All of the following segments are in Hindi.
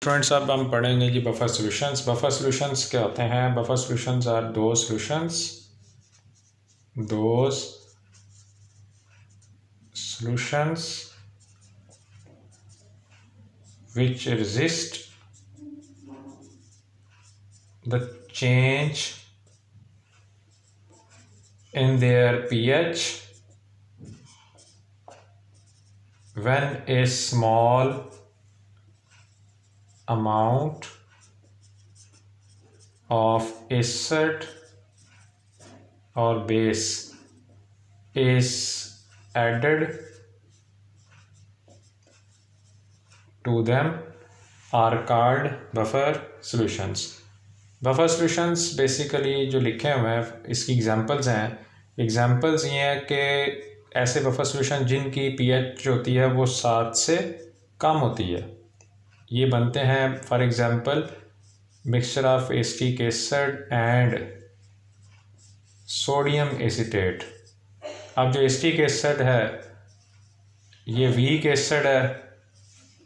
स्टूडेंट्स अब हम पढ़ेंगे जी बफर सॉल्यूशंस। बफर सॉल्यूशंस क्या होते हैं? Buffer solutions are those solutions which resist the change in their pH when a small amount of acid or base is added to them are called buffer solutions. Buffer solutions basically जो लिखे हुए हैं इसकी एग्जांपल्स हैं। एग्जांपल्स ये हैं कि ऐसे बफर सॉल्यूशन जिनकी पीएच जो होती है वो 7 से कम होती है, ये बनते हैं for example mixture of acetic acid and sodium acetate. अब जो एसिटिक एसिड है ये वीक एसिड है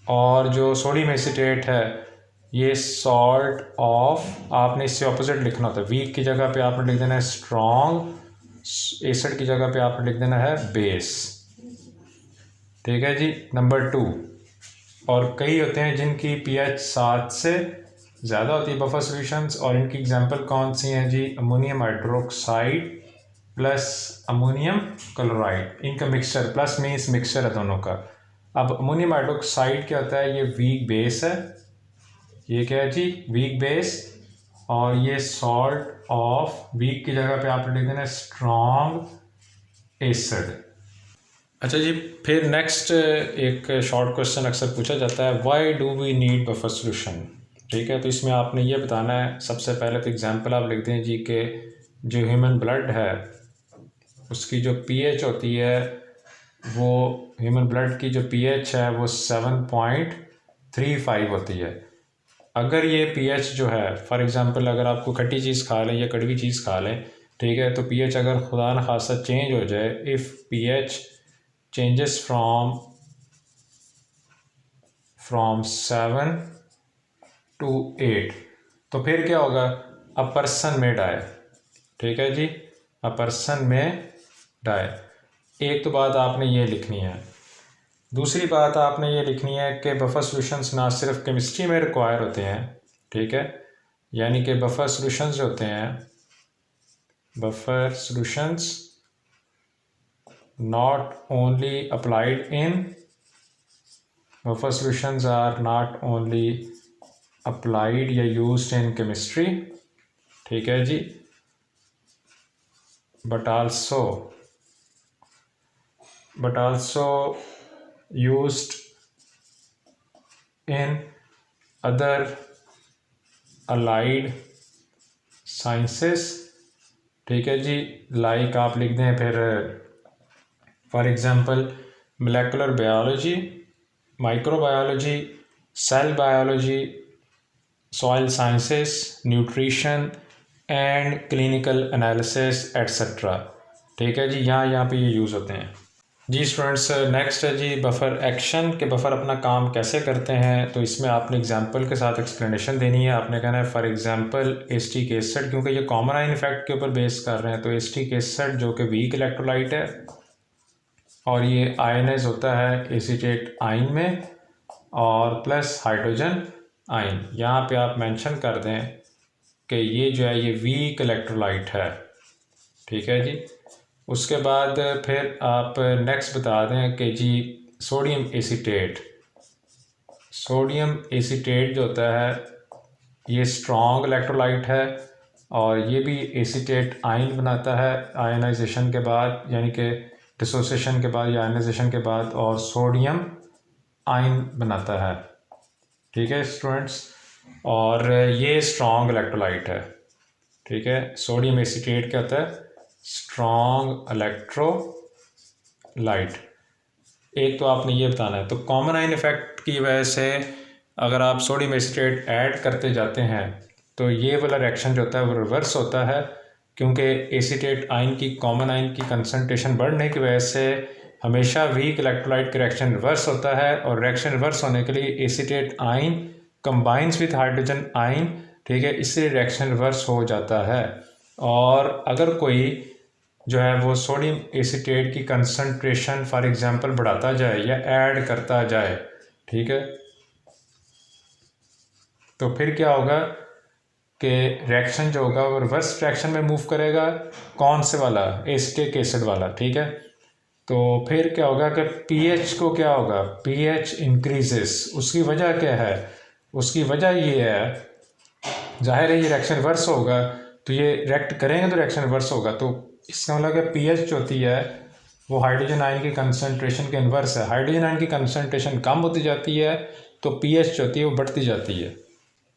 और जो सोडियम एसीटेट है ये सॉल्ट ऑफ, आपने इससे ऑपोजिट लिखना होता है। वीक की जगह पे आपने लिख देना है स्ट्रॉन्ग, एसिड की जगह पे आपने लिख देना है बेस। ठीक है जी। नंबर 2, और कई होते हैं जिनकी पीएच 7 से ज़्यादा होती है बफर सॉल्यूशंस, और इनकी एग्जांपल कौन सी हैं जी? Ammonium hydroxide plus ammonium chloride, इनका मिक्सचर, प्लस मीन्स मिक्सचर है दोनों का। अब अमोनियम हाइड्रोक्साइड क्या होता है? ये वीक बेस है, ये क्या है जी? वीक बेस, और ये सॉल्ट ऑफ, वीक की जगह पे आप लिख देना स्ट्रॉन्ग एसिड। अच्छा जी, फिर नेक्स्ट एक शॉर्ट क्वेश्चन अक्सर पूछा जाता है, why do we need buffer solution? ठीक है, तो इसमें आपने ये बताना है, सबसे पहले तो एग्जांपल आप लिख दें जी कि जो ह्यूमन ब्लड है उसकी जो पीएच होती है वो, ह्यूमन ब्लड की जो पीएच है वो 7.35 होती है। अगर ये पीएच जो है, फॉर एग्जांपल अगर आपको खट्टी चीज़ खा लें या कड़वी चीज़ खा लें, ठीक है, तो पीएच अगर खुदा न खासा चेंज हो जाए, if pH changes from 7 to 8, तो फिर क्या होगा? अ पर्सन में डाई। ठीक है जी, अ पर्सन में डाई। एक तो बात आपने ये लिखनी है। दूसरी बात आपने ये लिखनी है कि बफर सॉल्यूशंस ना सिर्फ केमिस्ट्री में रिक्वायर होते हैं, ठीक है, यानी कि बफर सॉल्यूशंस जो होते हैं, buffer solutions not only applied in, buffer solutions are not only applied या यूज्ड इन केमिस्ट्री, ठीक है जी, but also used in other allied sciences। ठीक है जी, लाइक आप लिख दें फिर for example molecular biology, microbiology, cell biology, soil sciences, nutrition and clinical analysis etcetera. ठीक है जी, यहाँ पे ये यूज़ होते हैं जी। स्टूडेंट्स, नेक्स्ट है जी बफर एक्शन, के बफर अपना काम कैसे करते हैं। तो इसमें आपने एग्जांपल के साथ एक्सप्लेनेशन देनी है। आपने कहना है फॉर एग्जांपल एसिटिक एसिड, क्योंकि ये कॉमन आयन इफेक्ट के ऊपर बेस कर रहे हैं, तो एसिटिक एसिड जो कि वीक इलेक्ट्रोलाइट है और ये आयनाइज होता है एसीटेट आयन में और प्लस हाइड्रोजन आयन। यहाँ पे आप मेंशन कर दें कि ये जो है ये वीक इलेक्ट्रोलाइट है। ठीक है जी। उसके बाद फिर आप नेक्स्ट बता दें कि जी सोडियम एसीटेट जो होता है ये स्ट्रॉन्ग इलेक्ट्रोलाइट है और ये भी एसीटेट आयन बनाता है आयनाइजेशन के बाद, यानी कि डिसोसिएशन के बाद या आयनाइजेशन के बाद, और सोडियम आयन बनाता है। ठीक है स्टूडेंट्स, और ये स्ट्रॉन्ग इलेक्ट्रोलाइट है। ठीक है, सोडियम एसीटेट क्या होता है? Strong electrolyte. एक तो आपने ये बताना है। तो कॉमन आयन इफेक्ट की वजह से अगर आप सोडियम एसीटेट ऐड करते जाते हैं तो ये वाला रिएक्शन जो होता है वो रिवर्स होता है, क्योंकि एसीटेट आयन की, कॉमन आयन की कंसनट्रेशन बढ़ने की वजह से हमेशा वीक इलेक्ट्रोलाइट का रिएक्शन रिवर्स होता है, और रिएक्शन रिवर्स होने के लिए acetate ion combines with hydrogen आइन, ठीक है, इससे रिएक्शन रिवर्स हो जाता है। और अगर कोई जो है वो सोडियम एसीटेट की कंसंट्रेशन फॉर एग्जांपल बढ़ाता जाए या ऐड करता जाए, ठीक है, तो फिर क्या होगा कि रिएक्शन जो होगा वो रिवर्स रिएक्शन में मूव करेगा। कौन से वाला? एसिटिक एसिड वाला, ठीक है। तो फिर क्या होगा कि पीएच को क्या होगा, पीएच इंक्रीजेस। उसकी वजह क्या है? उसकी वजह ये है, जाहिर है ये रिएक्शन रिवर्स होगा, तो ये रिएक्ट करेंगे तो रिएक्शन रिवर्स होगा। तो इसका मतलब कि पीएच जो होती है वो हाइड्रोजन आयन की कंसंट्रेशन के इन्वर्स है। हाइड्रोजन आयन की कंसंट्रेशन कम होती जाती है तो पीएच जो होती है वो बढ़ती जाती है।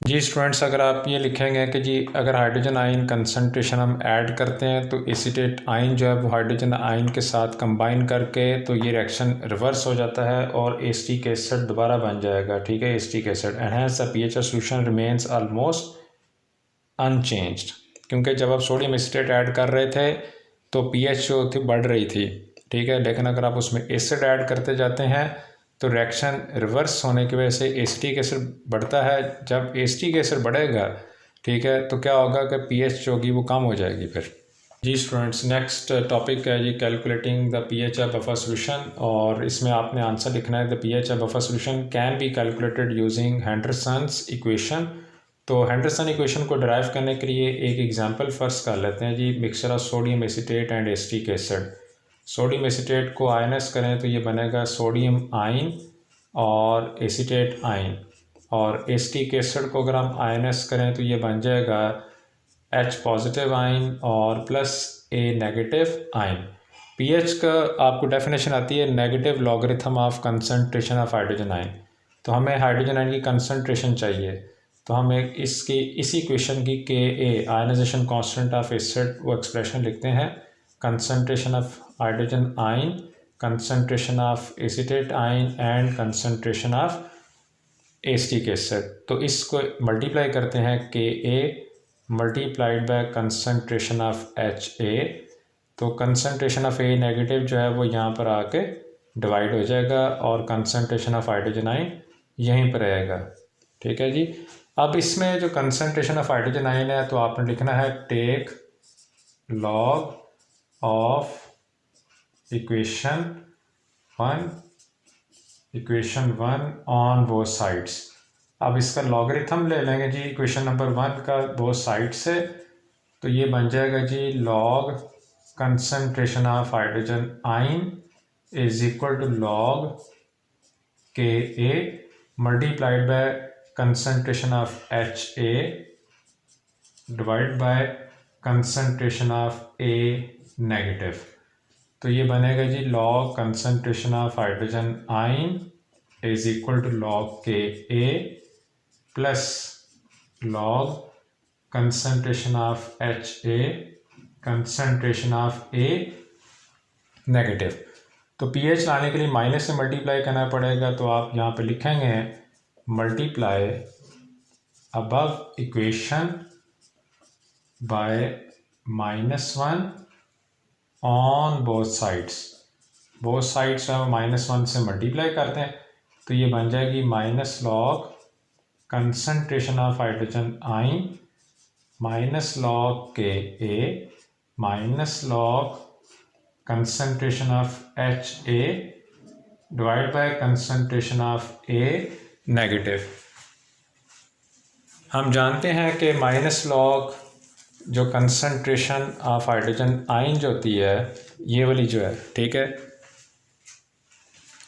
जी स्टूडेंट्स, अगर आप ये लिखेंगे कि जी अगर हाइड्रोजन आयन कंसंट्रेशन हम ऐड करते हैं तो एसीटेट आयन जो है वो हाइड्रोजन आयन के साथ कंबाइन करके तो ये रिएक्शन रिवर्स हो जाता है और एसिटिक एसिड दोबारा बन जाएगा, ठीक है, acetic acid. And hence the pH of solution remains almost unchanged, क्योंकि जब आप सोडियम एसीटेट ऐड कर रहे थे तो पीएच जो थी बढ़ रही थी, ठीक है, लेकिन अगर आप उसमें एसिड ऐड करते जाते हैं तो रिएक्शन रिवर्स होने की वजह से एसिटिक एसिड बढ़ता है। जब एसिटिक एसिड बढ़ेगा, ठीक है, तो क्या होगा कि पीएच जो होगी वो कम हो जाएगी फिर। जी स्टूडेंट्स, नेक्स्ट टॉपिक है जी calculating the pH of buffer solution, और इसमें आपने आंसर लिखना है the pH of buffer solution can be calculated using Henderson's equation. तो हेंडरसन इक्वेशन को डिराइव करने के लिए एक एग्जांपल फर्स्ट कर लेते हैं जी। Mixture of sodium acetate and acetic acid. Sodium acetate को आयनस करें तो ये बनेगा सोडियम आइन और एसीटेट आइन, और एसिटिक एसिड को अगर हम आयनस करें तो ये बन जाएगा H पॉजिटिव आइन और plus A negative ion. PH का आपको डेफिनेशन आती है negative logarithm of concentration of hydrogen आइन। तो हमें हाइड्रोजन आइन की कंसंट्रेशन चाहिए, तो हम एक इस इक्वेशन की Ka ionization constant of acid वो एक्सप्रेशन लिखते हैं, concentration of hydrogen ion, concentration of acetate ion and concentration of acetic acid. तो इसको मल्टीप्लाई करते हैं Ka multiplied by concentration of HA। तो कंसंट्रेशन ऑफ A नेगेटिव जो है वो यहाँ पर आके डिवाइड हो जाएगा और कंसंट्रेशन ऑफ हाइड्रोजन आइन यहीं पर रहेगा, ठीक है जी। अब इसमें जो कंसंट्रेशन ऑफ हाइड्रोजन आइन है तो आपने लिखना है take log of equation one on both sides. अब इसका लॉगरिथम ले लेंगे जी इक्वेशन नंबर 1 का बोथ साइड से, तो ये बन जाएगा जी log concentration of hydrogen ion is equal to log Ka multiplied by concentration of HA divide by concentration of A negative. तो ये बनेगा जी log concentration of hydrogen ion is equal to log Ka plus log concentration of HA concentration of A negative. तो पीएच लाने के लिए माइनस से मल्टीप्लाई करना पड़ेगा, तो आप यहाँ पे लिखेंगे multiply above equation by -1 on both sides. Both sides हम -1 से मल्टीप्लाई करते हैं तो ये बन जाएगी minus log concentration of hydrogen आइन minus log Ka minus log concentration of HA divide by concentration of A negative. हम जानते हैं कि माइनस लॉग जो कंसंट्रेशन ऑफ हाइड्रोजन आइन जो होती है ये वाली जो है, ठीक है,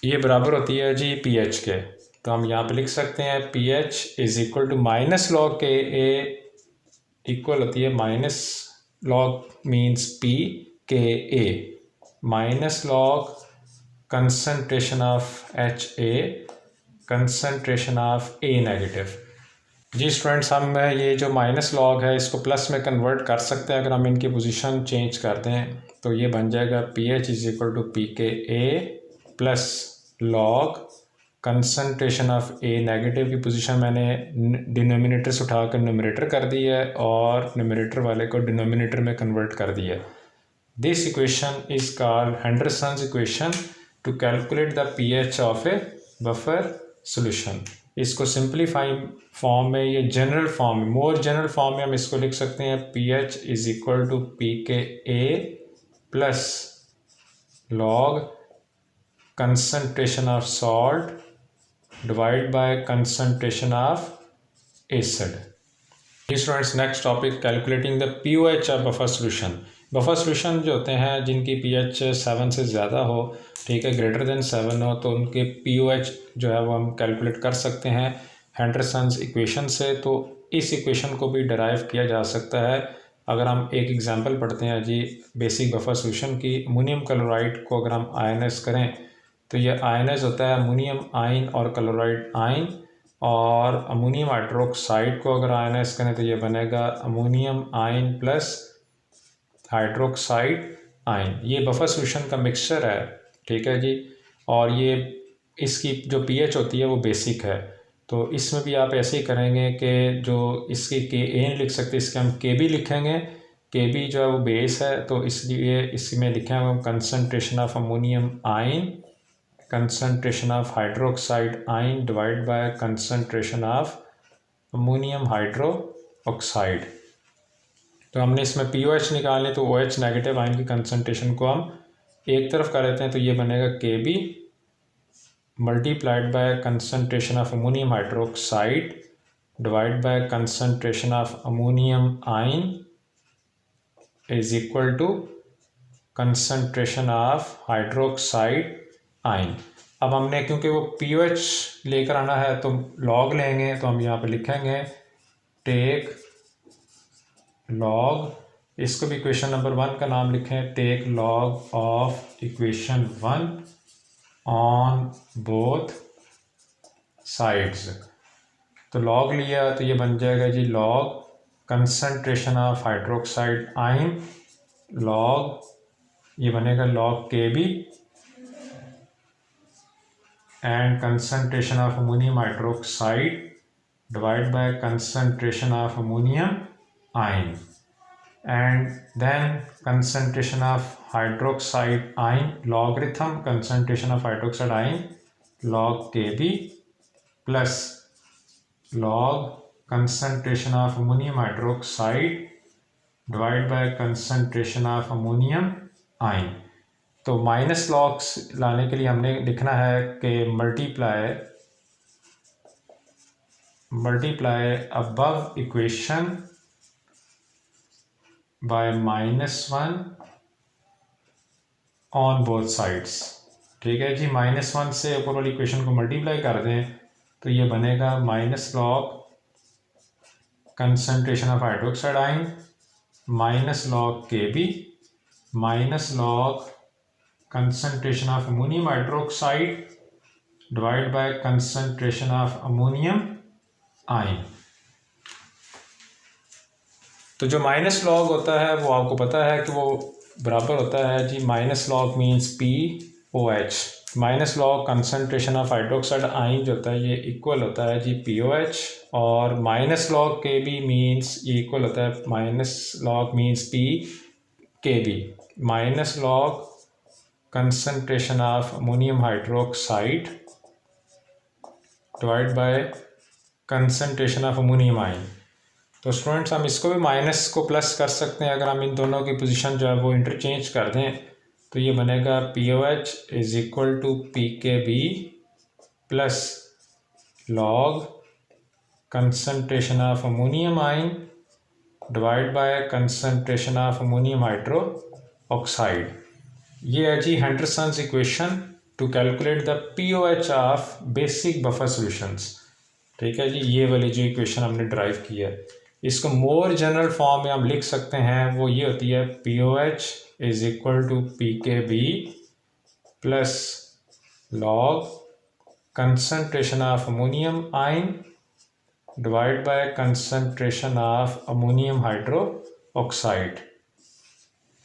ये बराबर होती है जी पीएच के। तो हम यहाँ पे लिख सकते हैं pH is equal to minus log Ka equal होती है minus log means Pka minus log concentration of HA concentration of A negative. जी स्टूडेंट्स, हम ये जो माइनस लॉग है इसको प्लस में कन्वर्ट कर सकते हैं अगर हम इनकी पोजीशन चेंज करते हैं, तो ये बन जाएगा pH is equal to Pka plus log concentration of A negative की पोजीशन मैंने डिनोमिनेटर से उठाकर न्यूमरेटर कर दी है और न्यूमरेटर वाले को डिनोमिनेटर में कन्वर्ट कर दिया है। This equation is called Henderson's equation to calculate the pH of a buffer solution. इसको सिंप्लीफाई फॉर्म में, ये जनरल फॉर्म में, मोर जनरल फॉर्म में हम इसको लिख सकते हैं pH is equal to pKa plus log concentration of salt divided by concentration of acid. Students, next topic calculating the pOH of buffer solution. Buffer solution जो होते हैं जिनकी pH 7 से ज़्यादा हो, ठीक है, ग्रेटर देन 7 हो, तो उनके pOH जो है वो हम कैलकुलेट कर सकते हैं हेंडरसन्स इक्वेशन से। तो इस इक्वेशन को भी डराइव किया जा सकता है। अगर हम एक एग्जांपल पढ़ते हैं जी बेसिक बफर सोल्यूशन की, अमोनियम क्लोराइड को अगर हम आयनाइज करें तो ये आयनाइज होता है अमोनियम आयन और क्लोराइड आयन, और अमोनियम हाइड्रोक्साइड को अगर आयनाइज करें तो ये बनेगा ammonium ion plus hydroxide ion. ये बफर सोल्यूशन का मिक्सचर है, ठीक है जी। और ये इसकी जो pH होती है वो बेसिक है। तो इसमें भी आप ऐसे ही करेंगे कि जो इसकी Ka लिख सकते, इसके हम Kb लिखेंगे। Kb जो है वो बेस है, तो इसलिए इसमें लिखेंगे हम concentration of ammonium ion, concentration of hydroxide ion divide by concentration of ammonium hydro oxide. तो हमने इसमें pOH निकालने, तो OH नेगेटिव आयन की कंसनट्रेशन को हम एक तरफ कर देते हैं, तो ये बनेगा Kb multiplied by concentration of ammonium hydroxide divide by concentration of ammonium ion is equal to concentration of hydroxide ion. अब हमने क्योंकि वो pOH लेकर आना है तो लॉग लेंगे, तो हम यहाँ पे लिखेंगे टेक लॉग, इसको भी इक्वेशन नंबर 1 का नाम लिखें, take log of equation 1 on both sides. तो लॉग लिया तो ये बन जाएगा जी log concentration of hydroxide ion, log ये बनेगा log Kb and concentration of ammonium hydroxide divide by concentration of ammonium ion, and then concentration of hydroxide ion logarithm concentration of hydroxide ion log Kb plus log concentration of ammonium hydroxide divided by concentration of ammonium ion। तो माइनस लॉग्स लाने के लिए हमने लिखना है कि multiply above equation by -1 on both sides. ठीक है जी, -1 से ऊपर वाली इक्वेशन को मल्टीप्लाई कर दें तो ये बनेगा minus log concentration of hydroxide ion minus log Kb minus log concentration of ammonium hydroxide divide by concentration of ammonium ion. तो जो माइनस लॉग होता है वो आपको पता है कि वो बराबर होता है जी, minus log means POH, minus log concentration of hydroxide ion जो होता है ये इक्वल होता है जी POH, और माइनस लॉग Kb मीन्स ये इक्वल होता है minus log means PKb, minus log concentration of ammonium hydroxide divide by concentration of ammonium ion. तो स्टूडेंट्स हम इसको भी माइनस को प्लस कर सकते हैं, अगर हम इन दोनों की पोजीशन जो है वो इंटरचेंज कर दें तो ये बनेगा POH is equal to PKb plus log concentration of ammonium ion divide by concentration of ammonium hydroxide. ये है जी Henderson's equation to calculate the POH of basic buffer solutions. ठीक है जी, ये वाली जो इक्वेशन हमने ड्राइव की है, इसको मोर जनरल फॉर्म में हम लिख सकते हैं, वो ये होती है POH is equal to PKb plus log concentration of ammonium ion divide by concentration of ammonium hydroxide.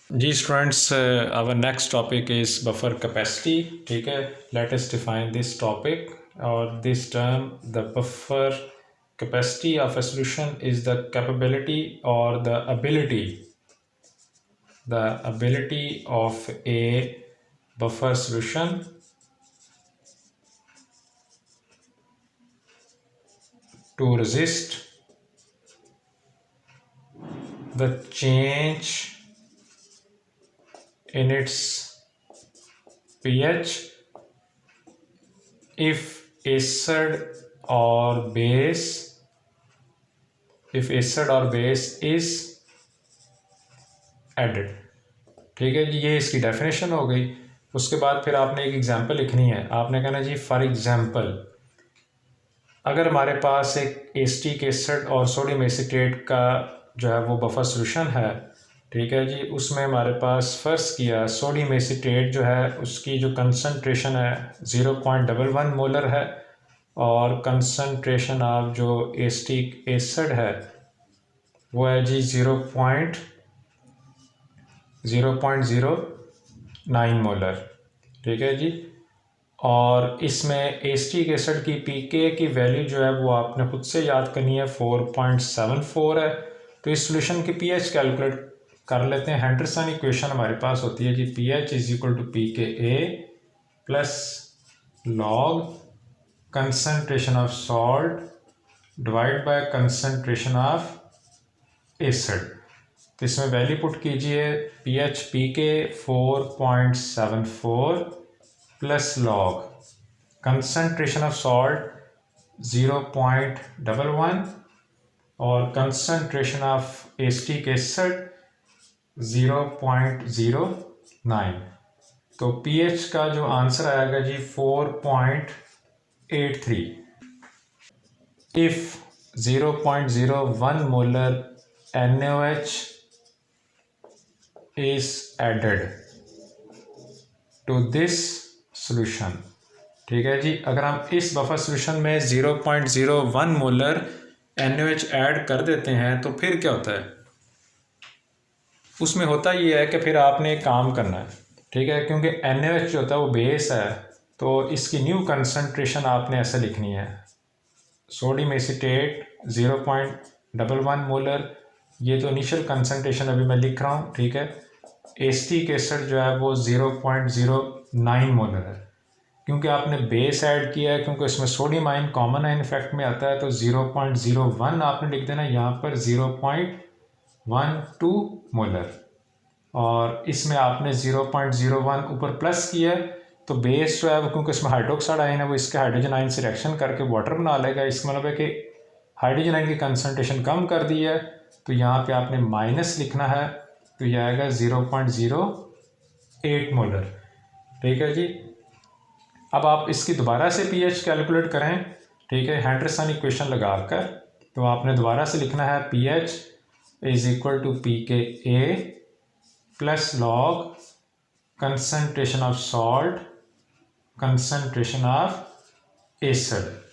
जी students, our next topic is buffer capacity. ठीक है, let us define this topic और this term. The buffer capacity of a solution is the capability or the ability of a buffer solution to resist the change in its pH if acid or base is added। ठीक है जी, ये इसकी डेफिनेशन हो गई। उसके बाद फिर आपने एक एग्जांपल लिखनी है। आपने कहना जी फॉर एग्जांपल अगर हमारे पास एक एसिटिक एसिड और सोडियम एसीटेट का जो है वो बफर सॉल्यूशन है, ठीक है जी, उसमें हमारे पास फ़र्ज़ किया सोडियम एसीटेट जो है उसकी जो कंसंट्रेशन है 0.11 मोलर है और कंसंट्रेशन ऑफ जो एसिटिक एसिड है वो है जी 0.09 मोलर। ठीक है जी, और इसमें एसिटिक एसिड की पीके की वैल्यू जो है वो आपने खुद से याद करनी है, 4.74 है। तो इस सॉल्यूशन की पीएच कैलकुलेट कर लेते हैं। हेंडरसन इक्वेशन हमारे पास होती है जी pH is equal to P K A plus log concentration of salt divide by concentration of acid. तो इसमें वैल्यू पुट कीजिए, pH P K 4.74 plus log concentration of salt 0.11 और कंसंट्रेशन ऑफ एसिटिक एसिड 0.09। तो पीएच का जो आंसर आएगा जी 4.83। If 0.01 molar NaOH is added to this solution। ठीक है जी, अगर हम इस बफर सॉल्यूशन में 0.01 मोलर NaOH ऐड कर देते हैं तो फिर क्या होता है? उसमें होता ये है कि फिर आपने एक काम करना है, ठीक है, क्योंकि NaOH जो होता है वो बेस है, तो इसकी न्यू कंसंट्रेशन आपने ऐसे लिखनी है, सोडियम एसीटेट 0.11 मोलर, ये तो इनिशियल कंसंट्रेशन अभी मैं लिख रहा हूँ, ठीक है। एसिटिक एसिड जो है वो 0.09 मोलर है, क्योंकि आपने बेस ऐड किया है, क्योंकि इसमें sodium ion common ion effect में आता है, तो 0.01 आपने लिख देना, यहाँ पर 0.12 मोलर, और इसमें आपने 0.01 ऊपर प्लस किया है, तो बेस जो है वो क्योंकि इसमें हाइड्रोक्साइड आयन है वो इसके हाइड्रोजन आयन से रिएक्शन करके वाटर बना लेगा। इसका मतलब है कि हाइड्रोजन आयन की कंसंट्रेशन कम कर दी है, तो यहाँ पे आपने माइनस लिखना है, तो यह आएगा 0.08 मोलर। ठीक है जी, अब आप इसकी दोबारा से पीएच कैलकुलेट करें, ठीक है, हेंडरसन इक्वेशन लगाकर, तो आपने दोबारा से लिखना है pH is equal to P K A plus log concentration of salt concentration of acid.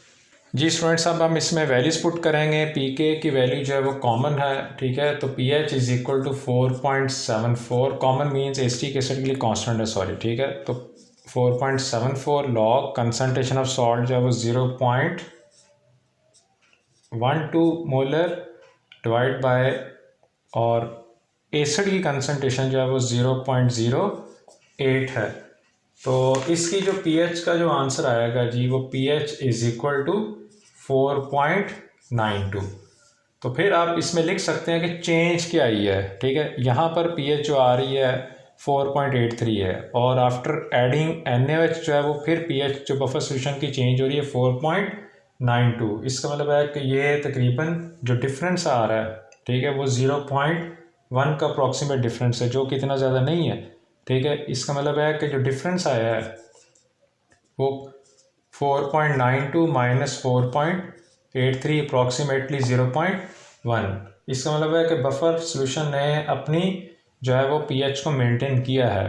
जी स्टूडेंट्स, अब हम इसमें वैल्यूज पुट करेंगे। पीके की वैल्यू जो है वो कॉमन है, ठीक है, तो pH is equal to 4.74, common means acetic acid के लिए कांस्टेंट है, सॉरी, ठीक है, तो 4.74 लॉग कंसंट्रेशन ऑफ सॉल्ट जो है वो 0.12 मोलर डिवाइड बाय, और एसिड की कंसंट्रेशन जो है वो 0.08 है। तो इसकी जो पीएच का जो आंसर आएगा जी वो पीएच इज इक्वल टू 4.92। तो फिर आप इसमें लिख सकते हैं कि चेंज क्या आई है, ठीक है, यहाँ पर पीएच जो आ रही है 4.83 है, और आफ्टर एडिंग NaOH जो है वो फिर पीएच जो बफर सॉल्यूशन की चेंज हो रही है 4.92। इसका मतलब है कि ये तकरीबन जो डिफरेंस आ रहा है, ठीक है, वो 0.1 का अप्रॉक्सीमेट डिफरेंस है, जो कि इतना ज़्यादा नहीं है, ठीक है। इसका मतलब है कि जो डिफरेंस आया है वो 4.92 माइनस 4.83 अप्रॉक्सीमेटली 0.1। इसका मतलब है कि बफर सॉल्यूशन ने अपनी जो है वो पीएच को मेंटेन किया है।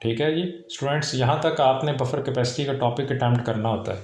ठीक है जी स्टूडेंट्स, यहाँ तक आपने बफर कैपेसिटी का टॉपिक अटेम्प्ट करना होता है।